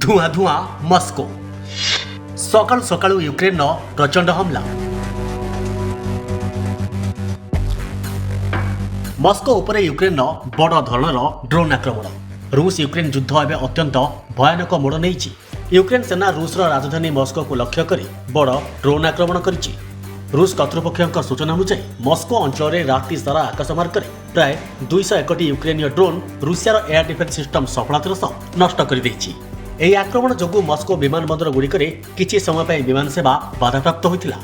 ଧୂଆଁ ଧୂଆଁ ମସ୍କୋ। ସକାଳୁ ସକାଳୁ ୟୁକ୍ରେନ୍ର ପ୍ରଚଣ୍ଡ ହମଲା। ମସ୍କୋ ଉପରେ ୟୁକ୍ରେନ୍ର ବଡ଼ ଧରଣର ଡ୍ରୋନ୍ ଆକ୍ରମଣ। ରୁଷ ୟୁକ୍ରେନ୍ ଯୁଦ୍ଧ ଏବେ ଅତ୍ୟନ୍ତ ଭୟାନକ ମୋଡ଼ ନେଇଛି। ୟୁକ୍ରେନ୍ ସେନା ରୁଷର ରାଜଧାନୀ ମସ୍କୋକୁ ଲକ୍ଷ୍ୟ କରି ବଡ଼ ଡ୍ରୋନ୍ ଆକ୍ରମଣ କରିଛି। ରୁଷ କର୍ତ୍ତୃପକ୍ଷଙ୍କ ସୂଚନା ଅନୁଯାୟୀ ମସ୍କୋ ଅଞ୍ଚଳରେ ରାତି ସାରା ଆକାଶମାର୍ଗରେ ପ୍ରାୟ 201ଟି ୟୁକ୍ରେନୀୟ ଡ୍ରୋନ୍ ରୁଷିଆର ଏୟାର ଡିଫେନ୍ସ ସିଷ୍ଟମ ସଫଳତାର ସହ ନଷ୍ଟ କରିଦେଇଛି। ଏହି ଆକ୍ରମଣ ଯୋଗୁଁ ମସ୍କୋ ବିମାନ ବନ୍ଦରଗୁଡ଼ିକରେ କିଛି ସମୟ ପାଇଁ ବିମାନ ସେବା ବାଧାପ୍ରାପ୍ତ ହୋଇଥିଲା।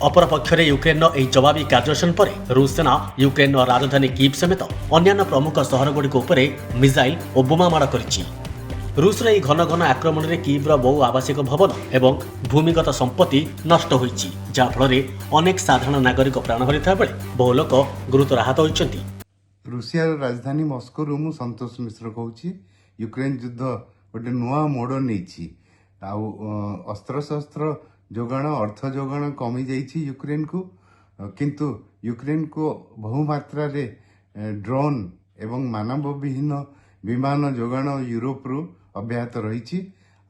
ଅପରପକ୍ଷରେ ୟୁକ୍ରେନ୍ର ଏହି ଜବାବୀ କାର୍ଯ୍ୟାନୁଷ୍ଠାନ ପରେ ରୁଷ ସେନା ୟୁକ୍ରେନ୍ର ରାଜଧାନୀ କିଭ୍ ସମେତ ଅନ୍ୟାନ୍ୟ ପ୍ରମୁଖ ସହରଗୁଡ଼ିକ ଉପରେ ମିସାଇଲ୍ ଓ ବୋମା ମାଡ଼ କରିଛି। ରୁଷର ଏହି ଘନ ଘନ ଆକ୍ରମଣରେ କିଭ୍ର ବହୁ ଆବାସିକ ଭବନ ଏବଂ ଭୂମିଗତ ସମ୍ପତ୍ତି ନଷ୍ଟ ହୋଇଛି, ଯାହାଫଳରେ ଅନେକ ସାଧାରଣ ନାଗରିକ ପ୍ରାଣ ହରାଇଥିବା ବେଳେ ବହୁ ଲୋକ ଗୁରୁତର ଆହତ ହୋଇଛନ୍ତି। ରୁଷିଆର ରାଜଧାନୀ ମସ୍କୋରୁ ମୁଁ ସନ୍ତୋଷ ମିଶ୍ର କହୁଛି। ୟୁକ୍ରେନ୍ ଯୁଦ୍ଧ ଗୋଟେ ନୂଆ ମୋଡ଼ ନେଇଛି। ଆଉ ଅସ୍ତ୍ରଶସ୍ତ୍ର ଯୋଗାଣ, ଅର୍ଥ ଯୋଗାଣ କମି ଯାଇଛି ୟୁକ୍ରେନ୍କୁ, କିନ୍ତୁ ୟୁକ୍ରେନ୍କୁ ବହୁମାତ୍ରାରେ ଡ୍ରୋନ୍ ଏବଂ ମାନବବିହୀନ ବିମାନ ଯୋଗାଣ ୟୁରୋପରୁ ଅବ୍ୟାହତ ରହିଛି।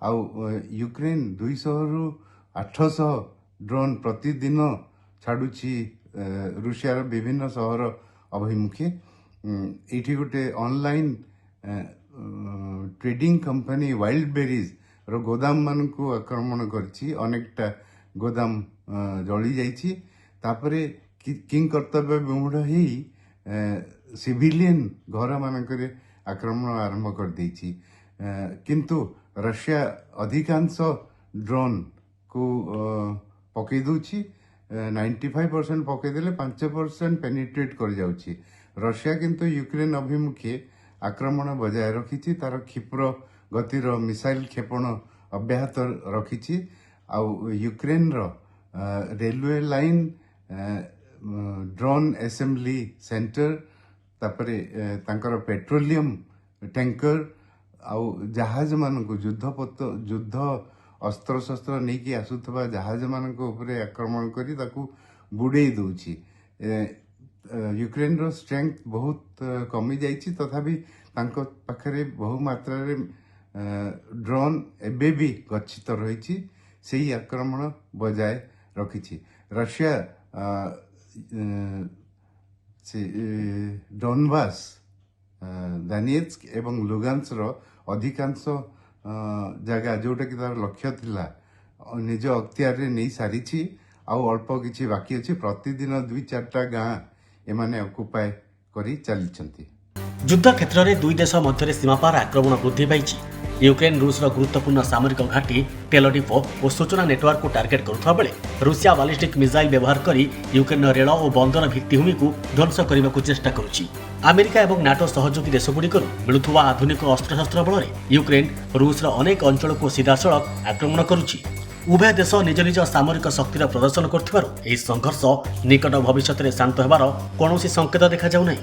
ଆଉ ୟୁକ୍ରେନ୍ 200ରୁ 800 ଡ୍ରୋନ୍ ପ୍ରତିଦିନ ଛାଡ଼ୁଛି ରୁଷିଆର ବିଭିନ୍ନ ସହର ଅଭିମୁଖେ। ଏଇଠି ଗୋଟେ ଅନଲାଇନ୍ ଟ୍ରେଡିଂ କମ୍ପାନୀ ୱାଇଲ୍ଡ ବେରିଜ୍ର ଗୋଦାମ ମାନଙ୍କୁ ଆକ୍ରମଣ କରିଛି। ଅନେକଟା ଗୋଦାମ ଜଳି ଯାଇଛି। ତାପରେ କିଂ କର୍ତ୍ତବ୍ୟ ବିମୂଢ଼ ହେଇ ସିଭିଲିୟନ୍ ଘରମାନଙ୍କରେ ଆକ୍ରମଣ ଆରମ୍ଭ କରିଦେଇଛି। କିନ୍ତୁ ରଷିଆ ଅଧିକାଂଶ ଡ୍ରୋନ୍କୁ ପକେଇ ଦେଉଛି। 95% ପକେଇଦେଲେ 5% ପେନିଟ୍ରେଟ୍ କରିଯାଉଛି। ରଷିଆ କିନ୍ତୁ ୟୁକ୍ରେନ୍ ଅଭିମୁଖେ ଆକ୍ରମଣ ବଜାୟ ରଖିଛି। ତାର କ୍ଷିପ୍ର ଗତିର ମିସାଇଲ୍ କ୍ଷେପଣ ଅବ୍ୟାହତ ରଖିଛି। ଆଉ ୟୁକ୍ରେନ୍ର railway line, drone assembly centre, ତାପରେ ତାଙ୍କର ପେଟ୍ରୋଲିୟମ ଟ୍ୟାଙ୍କର ଆଉ ଜାହାଜମାନଙ୍କୁ ଯୁଦ୍ଧ ଅସ୍ତ୍ରଶସ୍ତ୍ର ନେଇକି ଆସୁଥିବା ଜାହାଜମାନଙ୍କ ଉପରେ ଆକ୍ରମଣ କରି ତାକୁ ବୁଡ଼େଇ ଦେଉଛି। ୟୁକ୍ରେନ୍ର ଷ୍ଟ୍ରେଙ୍ଗଥ ବହୁତ କମି ଯାଇଛି, ତଥାପି ତାଙ୍କ ପାଖରେ ବହୁ ମାତ୍ରାରେ ଡ୍ରୋନ୍ ଏବେ ବି ଗଚ୍ଛିତ ରହିଛି। ସେହି ଆକ୍ରମଣ ବଜାୟ ରଖିଛି। ରଷିଆ ଡୋନବାସ, ଦାନିଏତ୍ସ୍କ ଏବଂ ଲୁଗାନ୍ସର ଅଧିକାଂଶ ଜାଗା ଯେଉଁଟାକି ତାର ଲକ୍ଷ୍ୟ ଥିଲା ନିଜ ଅକ୍ତିଆରରେ ନେଇ ସାରିଛି। ଆଉ ଅଳ୍ପ କିଛି ବାକି ଅଛି। ପ୍ରତିଦିନ 2-4ଟା ଗାଁ ଏମାନେ ଅକୁପାଏ କରି ଚାଲିଛନ୍ତି। ଯୁଦ୍ଧ କ୍ଷେତ୍ରରେ ଦୁଇ ଦେଶ ମଧ୍ୟରେ ସୀମାପାର ଆକ୍ରମଣ ବୃଦ୍ଧି ପାଇଛି। ୟୁକ୍ରେନ୍ ରୁଷର ଗୁରୁତ୍ୱପୂର୍ଣ୍ଣ ସାମରିକ ଘାଟି, ତେଲ ଡିପୋ ଓ ସୂଚନା ନେଟୱାର୍କକୁ ଟାର୍ଗେଟ୍ କରୁଥିବା ବେଳେ ରୁଷିଆ ବାଲିଷ୍ଟିକ୍ ମିସାଇଲ୍ ବ୍ୟବହାର କରି ୟୁକ୍ରେନ୍ର ରେଳ ଓ ବନ୍ଦର ଭିତ୍ତିଭୂମିକୁ ଧ୍ୱଂସ କରିବାକୁ ଚେଷ୍ଟା କରୁଛି। ଆମେରିକା ଏବଂ ନାଟୋ ସହଯୋଗୀ ଦେଶଗୁଡ଼ିକରୁ ମିଳୁଥିବା ଆଧୁନିକ ଅସ୍ତ୍ରଶସ୍ତ୍ର ବଳରେ ୟୁକ୍ରେନ୍ ରୁଷର ଅନେକ ଅଞ୍ଚଳକୁ ସିଧାସଳଖ ଆକ୍ରମଣ କରୁଛି। ଉଭୟ ଦେଶ ନିଜ ନିଜ ସାମରିକ ଶକ୍ତିର ପ୍ରଦର୍ଶନ କରୁଥିବାରୁ ଏହି ସଂଘର୍ଷ ନିକଟ ଭବିଷ୍ୟତରେ ଶାନ୍ତ ହେବାର କୌଣସି ସଂକେତ ଦେଖାଯାଉନାହିଁ।